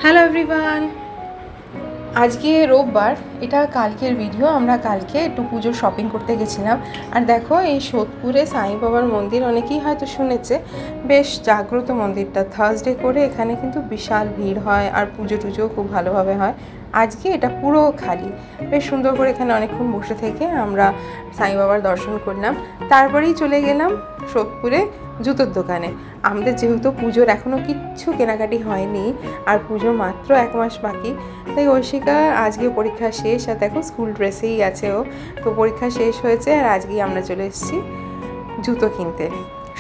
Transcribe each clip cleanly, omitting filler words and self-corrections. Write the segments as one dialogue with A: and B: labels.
A: Hello everyone, আজকে রোববার। এটা কালকের ভিডিও। আমরা কালকে একটু পুজোর শপিং করতে গেছিলাম। আর দেখো, এই সোদপুরে সাই বাবার মন্দির অনেকেই হয়তো শুনেছে, বেশ জাগ্রত মন্দিরটা। থার্সডে করে এখানে কিন্তু বিশাল ভিড় হয়, আর পুজো টুজোও খুব ভালোভাবে হয়। আজকে এটা পুরো খালি। বেশ সুন্দর করে এখানে অনেকক্ষণ বসে থেকে আমরা সাই বাবার দর্শন করলাম। তারপরেই চলে গেলাম সোদপুরে জুতোর দোকানে। আমাদের যেহেতু পুজোর এখনও কিচ্ছু কেনাকাটি হয়নি, আর পুজো মাত্র 1 মাস বাকি, তাই ঐশিকা আজকে পরীক্ষা শেষ। আর দেখো, স্কুল ড্রেসেই আছে ও। তো পরীক্ষা শেষ হয়েছে, আর আজকেই আমরা চলে এসেছি জুতো কিনতে।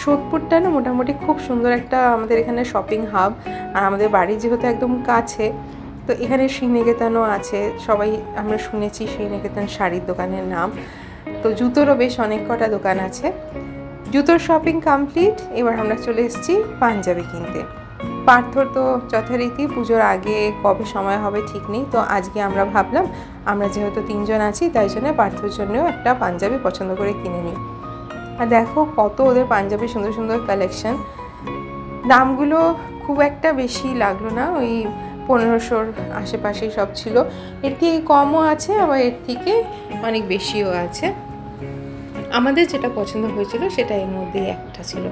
A: সোদপুরটা না মোটামুটি খুব সুন্দর একটা আমাদের এখানে শপিং হাব। আর আমাদের বাড়ি যেহেতু একদম কাছে, তো এখানে শ্রীনিকেতনও আছে। সবাই আমরা শুনেছি শ্রীনিকেতন শাড়ির দোকানের নাম। তো জুতোরও বেশ অনেক কটা দোকান আছে। জুতোর শপিং কমপ্লিট। এবার আমরা চলে এসেছি পাঞ্জাবি কিনতে। পার্থর তো যথারীতি পুজোর আগে কবে সময় হবে ঠিক নেই, তো আজকে আমরা ভাবলাম আমরা যেহেতু 3 জন আছি, তাই জন্য পার্থর জন্যও একটা পাঞ্জাবি পছন্দ করে কিনে নিই। আর দেখো কত ওদের পাঞ্জাবি সুন্দর সুন্দর কালেকশন। দামগুলো খুব একটা বেশি লাগলো না, ওই 1500-র আশেপাশেই সব ছিল। এর থেকে কমও আছে, আবার এর থেকে অনেক বেশিও আছে। আমাদের যেটা পছন্দ হয়েছিল সেটা এর মধ্যেই একটা ছিল।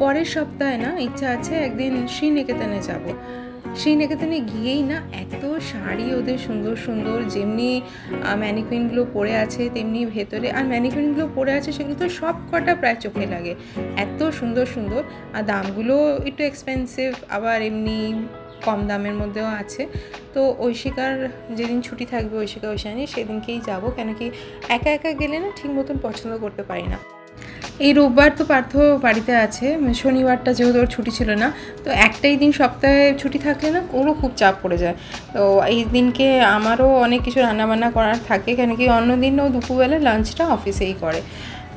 A: পরের সপ্তাহে না ইচ্ছা আছে একদিন শ্রীনিকেতনে যাব। শ্রীনিকেতনে গিয়েই না এত শাড়ি ওদের সুন্দর সুন্দর, যেমনি ম্যানিকুইনগুলো পরে আছে তেমনি ভেতরে, আর ম্যানিকুইনগুলো পরে আছে সেগুলো তো সব কটা প্রায় চোখে লাগে, এত সুন্দর সুন্দর। আর দামগুলো একটু এক্সপেন্সিভ, আবার এমনি কম দামের মধ্যেও আছে। তো ঐশিকার যেদিন ছুটি থাকবে, ঐশিকা ঐশানী, সেদিনকেই যাব। কেন কি একা একা গেলে না ঠিক মতন পছন্দ করতে পারি না। এই রোববার তো পার্থ বাড়িতে আছে, শনিবারটা যেহেতু ওর ছুটি ছিল না, তো একটাই দিন সপ্তাহে ছুটি থাকলে না ওরও খুব চাপ পড়ে যায়। তো এই দিনকে আমারও অনেক কিছু রান্নাবান্না করার থাকে, কেন কি অন্য দিন ও দুপুরবেলা লাঞ্চটা অফিসেই করে,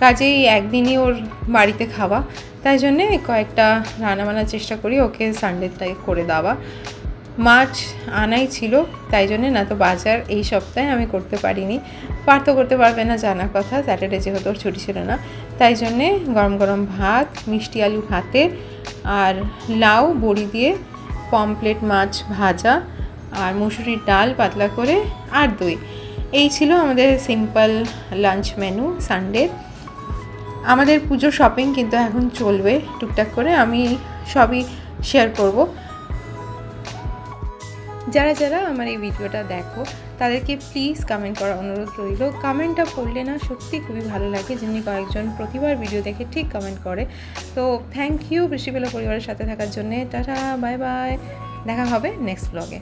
A: কাজেই একদিনই ওর বাড়িতে খাওয়া। তাই জন্যে কয়েকটা রান্নাবান্নার চেষ্টা করি ওকে সানডেটাই করে দেওয়া। মাছ আনাই ছিল, তাই জন্যে না তো বাজার এই সপ্তাহে আমি করতে পারিনি। পার্থ করতে পারবে না জানা কথা, স্যাটারডে যেহেতু ওর ছুটি ছিল না। তাই জন্যে গরম গরম ভাত, মিষ্টি আলু ভাতে, আর লাউ বড়ি দিয়ে পমপ্লেট মাছ ভাজা, আর মুসুরির ডাল পাতলা করে, আর দই। এই ছিল আমাদের সিম্পল লাঞ্চ মেনু সানডে। আমাদের পুজোর শপিং কিন্তু এখন চলবে টুকটাক করে, আমি সবই শেয়ার করব। যারা যারা আমার এই ভিডিওটা দেখো তাদেরকে প্লিজ কমেন্ট করার অনুরোধ রইল। কমেন্টটা পড়লে না সত্যি খুবই ভালো লাগে, যেমনি কয়েকজন প্রতিবার ভিডিও দেখে ঠিক কমেন্ট করে। তো থ্যাংক ইউ বৃষ্টিবেলা পরিবারের সাথে থাকার জন্যে। টাটা, বাই বাই, দেখা হবে নেক্সট ব্লগে।